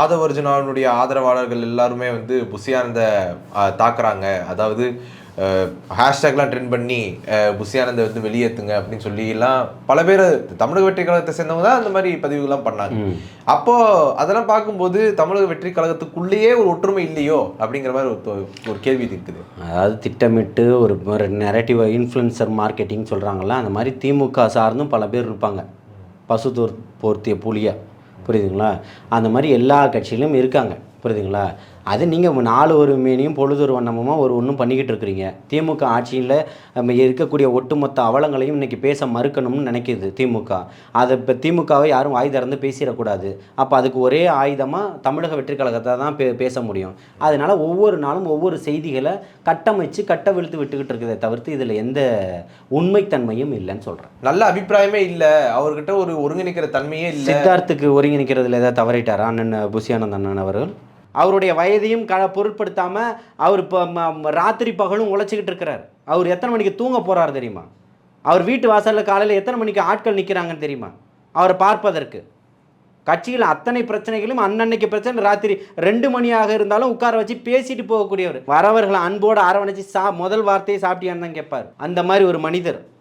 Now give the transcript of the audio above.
ஆதவர்ஜுனாவுடைய ஆதரவாளர்கள் எல்லாருமே வந்து புஷியானந்த தாக்குறாங்க. அதாவது ஹேஷ்டேக்லாம் ட்ரெண்ட் பண்ணி புஷியானந்தை வந்து வெளியேற்றுங்க அப்படின்னு சொல்லி எல்லாம் பல பேர் தமிழக வெற்றி கழகத்தை சேர்ந்தவங்க தான் அந்த மாதிரி பதிவுகள்லாம் பண்ணாங்க. அப்போ அதெல்லாம் பார்க்கும்போது தமிழக வெற்றி கழகத்துக்குள்ளேயே ஒரு ஒற்றுமை இல்லையோ அப்படிங்கிற மாதிரி ஒரு கேள்வி இருக்குது. அதாவது திட்டமிட்டு ஒரு நெரட்டிவ் இன்ஃப்ளூயன்சர் மார்க்கெட்டிங் சொல்கிறாங்களா, அந்த மாதிரி திமுக சார்ந்தும் பல பேர் இருப்பாங்க, பசு போர்த்திய புலியா, புரியுதுங்களா? அந்த மாதிரி எல்லா கட்சியிலும் இருக்காங்க, புரியுதுங்களா? அது நீங்கள் 4 ஒரு மேனியும் பொழுதொரு வண்ணமுமாக ஒன்றும் பண்ணிக்கிட்டு இருக்கிறீங்க. திமுக ஆட்சியில் இருக்கக்கூடிய ஒட்டுமொத்த அவலங்களையும் இன்றைக்கி பேச மறுக்கணும்னு நினைக்கிது திமுக. அதை இப்போ திமுகவை யாரும் வாய் திறந்து பேசிடக்கூடாது. அப்போ அதுக்கு ஒரே ஆயுதமாக தமிழக வெற்றி கழகத்தை தான் பேச முடியும். அதனால் ஒவ்வொரு நாளும் ஒவ்வொரு செய்திகளை கட்டமைச்சு விழுத்து விட்டுக்கிட்டு இருக்குதே தவிர்த்து இதில் எந்த உண்மைத்தன்மையும் இல்லைன்னு சொல்கிறேன். நல்ல அபிப்பிராயமே இல்லை, அவர்கிட்ட ஒரு ஒருங்கிணைக்கிற தன்மையே இல்லை. சித்தார்த்துக்கு ஒருங்கிணைக்கிறதுல ஏதாவது தவறிட்டாரா அண்ணன் புஷியானந்த் அண்ணன் அவர்கள்? அவருடைய வயதையும் பொருட்படுத்தாமல் அவர் இப்போ ராத்திரி பகலும் உழைச்சிக்கிட்டு இருக்கிறார். அவர் எத்தனை மணிக்கு தூங்க போகிறார் தெரியுமா? அவர் வீட்டு வாசலில் காலையில் எத்தனை மணிக்கு ஆட்கள் நிற்கிறாங்கன்னு தெரியுமா அவரை பார்ப்பதற்கு? கட்சியில் அத்தனை பிரச்சனைகளும் அன்னன்னைக்கு பிரச்சனை ராத்திரி 2 மணியாக இருந்தாலும் உட்கார வச்சு பேசிட்டு போகக்கூடியவர். வரவர்களை அன்போடு அரவணைச்சு முதல் வார்த்தையை சாப்பிட்டியான்னு தான் கேட்பார். அந்த மாதிரி ஒரு மனிதர்.